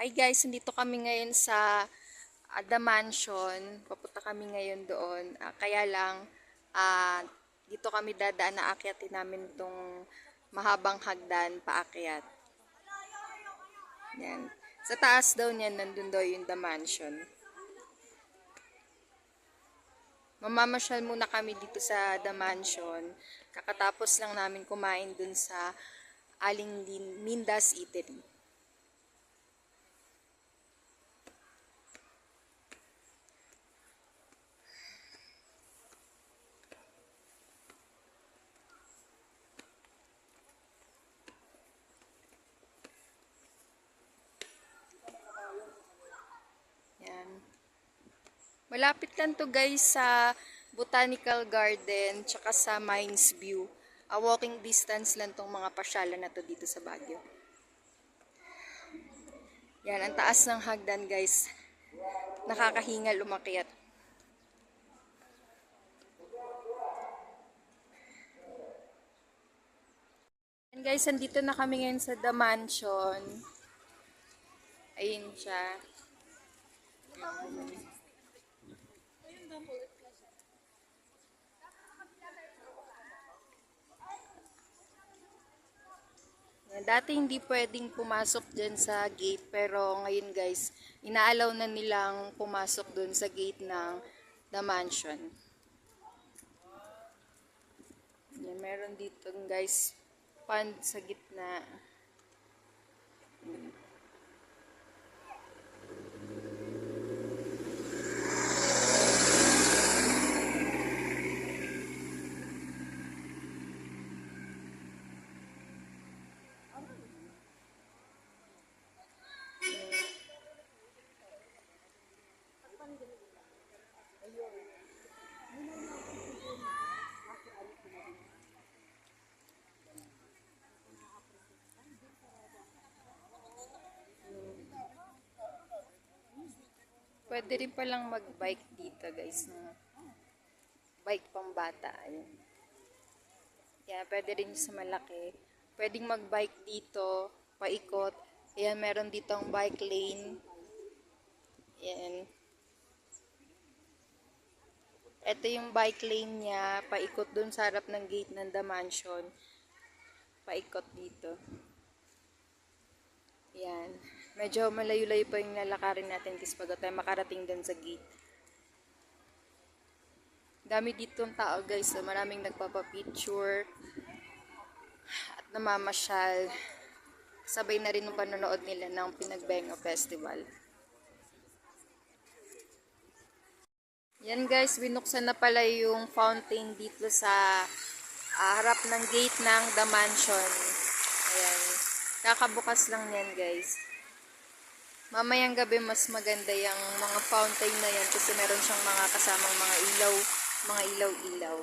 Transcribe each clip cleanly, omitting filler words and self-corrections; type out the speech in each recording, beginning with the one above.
Hi guys, nandito kami ngayon sa The Mansion. Papunta kami ngayon doon. Kaya lang, ah, dito kami dadaan na akyatin namin itong mahabang hagdan paakyat. Yan. Sa taas daw niyan, nandun daw yung The Mansion. Mamamasyal muna kami dito sa The Mansion. Kakatapos lang namin kumain dun sa Aling Mindas Eatery. Yan. Malapit lang to guys sa Botanical Garden tsaka sa Mines View. Walking distance lang tong mga pasyalan na to dito sa Baguio. Yan, ang taas ng hagdan guys. Nakakahingal umakyat. Yan guys, andito na kami ngayon sa The Mansion. Ayun siya. Yan, dati hindi pwedeng pumasok dyan sa gate, pero ngayon guys, inaalaw na nilang pumasok dun sa gate ng The Mansion. Yan, meron dito guys, pond sa gitna. Pwede rin palang mag-bike dito guys. Bike pambata. Ayun. Yan, pwede rin sa malaki. Pwedeng mag-bike dito, paikot. Ayan, meron ditong bike lane. Yan. Ito yung bike lane niya, paikot dun sa harap ng gate ng The Mansion. Paikot dito. Yan. Medyo malayo-layo pa yung lalakarin natin kasi bago tayo makarating dun sa gate. Dami ditong tao guys. Maraming nagpapapicture at namamasyal. Sabay na rin yung panonood nila ng Pinagbenga Festival. Yan guys, binuksan na pala yung fountain dito sa harap ng gate ng The Mansion. Ayan. Kakabukas lang yan guys. Mamayang gabi mas maganda yung mga fountain na yan kasi meron siyang mga kasamang mga ilaw-ilaw.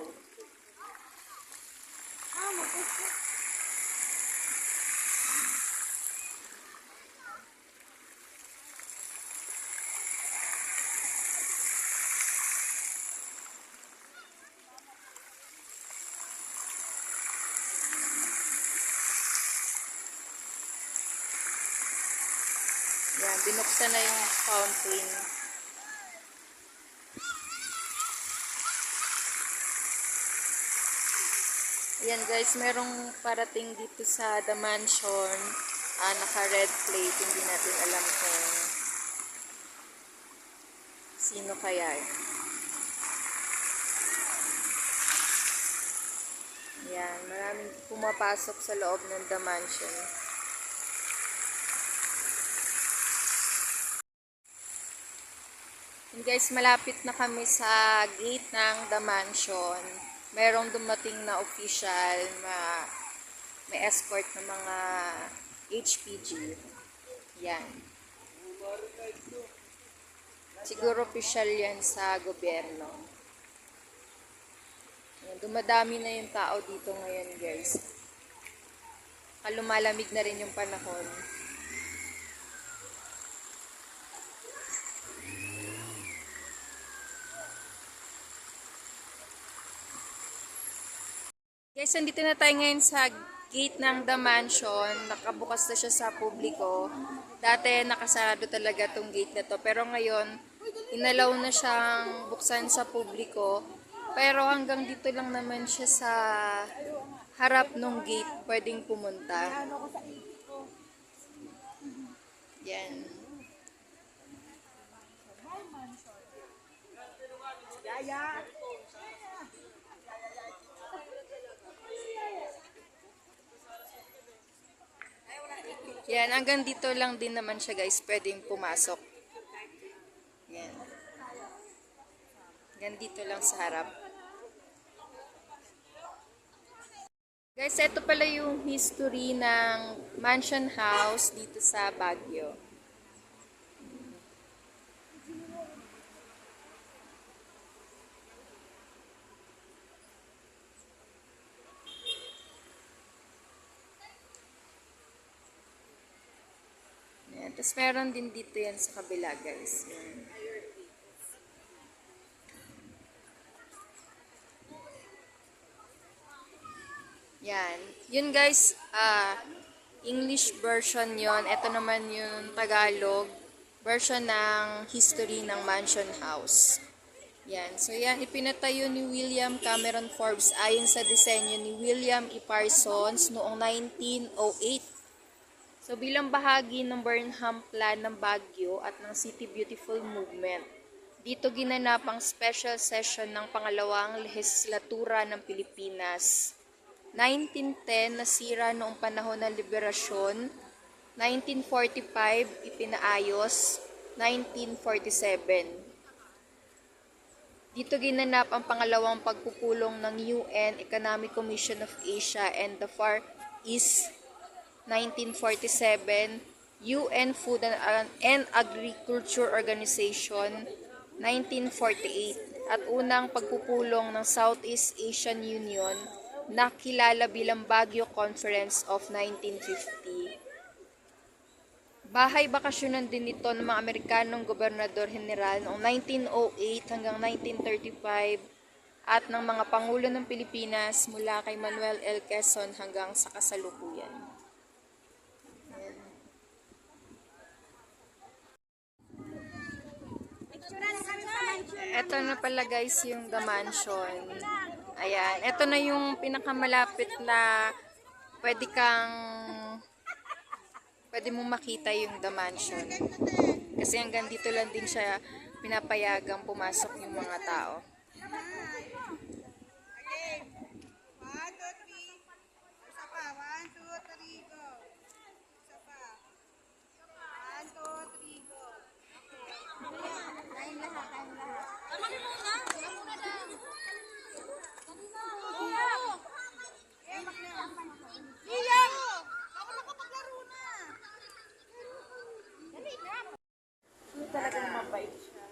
Yan, binuksan na yung fountain. Ayan guys, merong parating dito sa The Mansion. Naka-red plate. Hindi natin alam kung sino kaya. Ayan, maraming pumapasok sa loob ng The Mansion. And guys, malapit na kami sa gate ng The Mansion. Merong dumating na official na may escort ng mga HPG. Yan. Siguro official yan sa gobyerno. Yan, dumadami na yung tao dito ngayon guys. Lumalamig na rin yung panahon. Guys, andito na tayo ngayon sa gate ng The Mansion. Nakabukas na siya sa publiko. Dati nakasarado talaga tong gate na to. Pero ngayon, inalaw na siyang buksan sa publiko. Pero hanggang dito lang naman siya sa harap ng gate pwedeng pumunta. Yan. Yan, hanggang dito lang din naman siya guys, pwedeng pumasok. Yan. Hanggang dito lang sa harap. Guys, ito pala yung history ng mansion house dito sa Baguio. Yan. Tapos meron din dito yan sa kabila guys. Yan. Yan. Yun guys, English version yon. Ito naman yung Tagalog version ng history ng mansion house. Yan. So yan, ipinatayo ni William Cameron Forbes ayon sa disenyo ni William E. Parsons noong 1908. So bilang bahagi ng Burnham Plan ng Baguio at ng City Beautiful Movement, dito ginanap ang special session ng pangalawang lehislatura ng Pilipinas. 1910 nasira noong panahon ng liberasyon, 1945 ipinaayos, 1947. Dito ginanap ang pangalawang pagpupulong ng UN Economic Commission of Asia and the Far East, 1947, UN Food and Agriculture Organization, 1948, at unang pagpupulong ng Southeast Asian Union na kilala bilang Baguio Conference of 1950. Bahay bakasyonan din ito ng mga Amerikanong Gobernador General noong 1908 hanggang 1935 at ng mga Pangulo ng Pilipinas mula kay Manuel L. Quezon hanggang sa kasalukuyan. Ito na pala guys yung The Mansion. Ayan, ito na yung pinakamalapit na pwede mong makita yung The Mansion. Kasi hanggang dito lang din siya pinapayagang pumasok yung mga tao. Talagang mabait siya.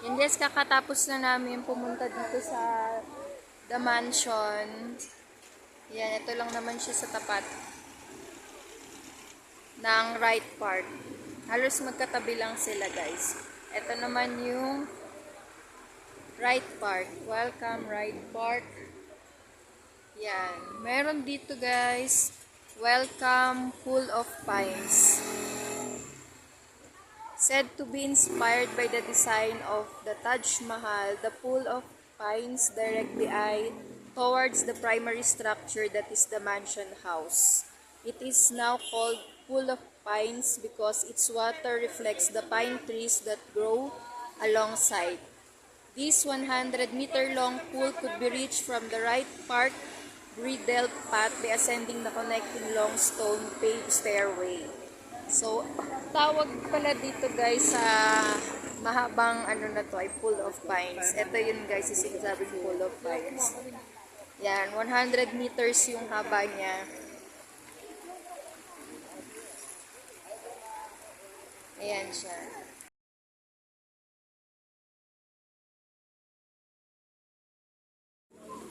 Yan guys, kakatapos na namin pumunta dito sa The Mansion. Yan, ito lang naman siya sa tapat ng Wright Park. Halos magkatabi lang sila guys. Ito naman yung Wright Park. Welcome, Wright Park. Yan. Meron dito guys. Welcome, Pool of Pines. Said to be inspired by the design of the Taj Mahal, the Pool of Pines direct the eye towards the primary structure that is the mansion house. It is now called Pool of Pines because its water reflects the pine trees that grow alongside. This 100-meter-long pool could be reached from the Wright Park Bridle path by ascending the connecting long stone paved stairway. So, tawag pala dito guys sa mahabang ano na to ay Pool of Pines. Ito yun guys, yung sinasabing Pool of Pines. Yan, 100 meters yung haba niya. Ayan siya.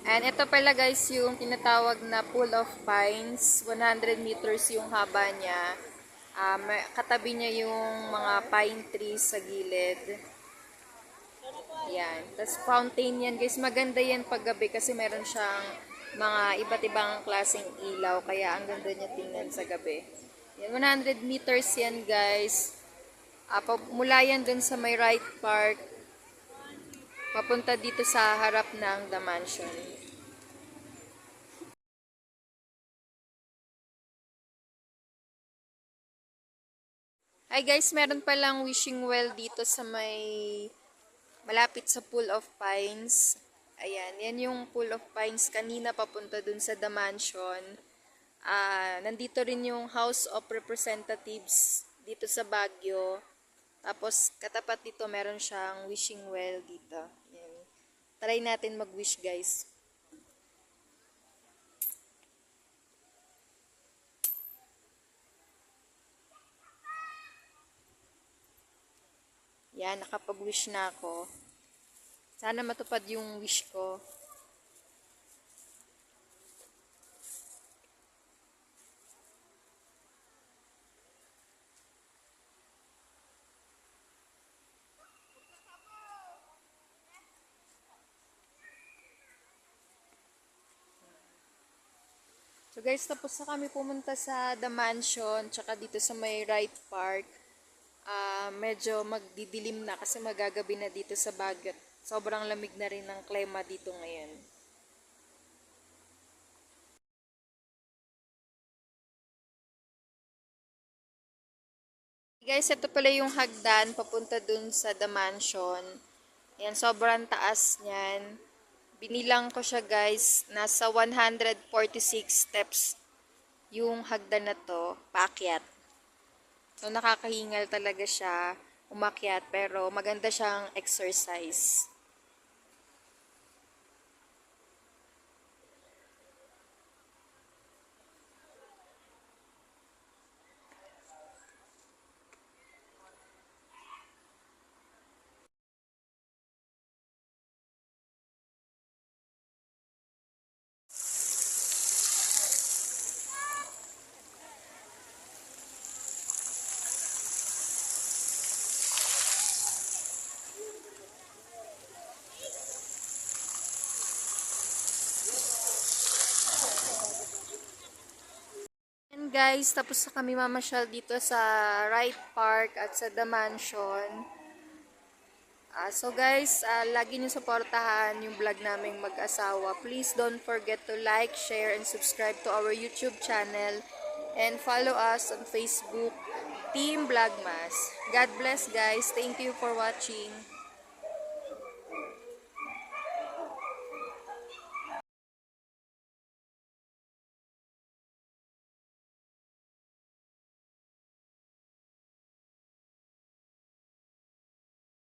And ito pala guys yung tinatawag na Pool of Pines. 100 meters yung haba niya. Katabi niya yung mga pine trees sa gilid. Yan. Tapos fountain yan guys. Maganda yan paggabi kasi meron siyang mga iba't ibang klaseng ilaw. Kaya ang ganda niya tingnan sa gabi. Yan, 100 meters yan guys. Mula yan dun sa may right park. Papunta dito sa harap ng The Mansion. Hi guys, meron palang wishing well dito sa may malapit sa Pool of Pines. Ayan, yan yung Pool of Pines kanina papunta dun sa The Mansion. Nandito rin yung House of Representatives dito sa Baguio. Tapos katapat dito meron siyang wishing well dito. Yan. Try natin mag-wish guys. Yan, nakapag-wish na ako. Sana matupad yung wish ko. So guys, tapos na kami pumunta sa The Mansion, tsaka dito sa may right park. Medyo magdidilim na kasi magagabi na dito sa Baguio. Sobrang lamig na rin ng klima dito ngayon. Guys, ito pala yung hagdan papunta dun sa The Mansion. Yan, sobrang taas niyan. Binilang ko siya guys, nasa 146 steps yung hagdan na to, paakyat. So, nakakahingal talaga siya umakyat, pero maganda siyang exercise. And guys, tapos na kami mamasyal dito sa Right Park at sa The Mansion. So guys, lagi nyo suportahan yung vlog naming mag-asawa. Please don't forget to like, share, and subscribe to our YouTube channel. And follow us on Facebook, Team Vlogmas. God bless guys. Thank you for watching.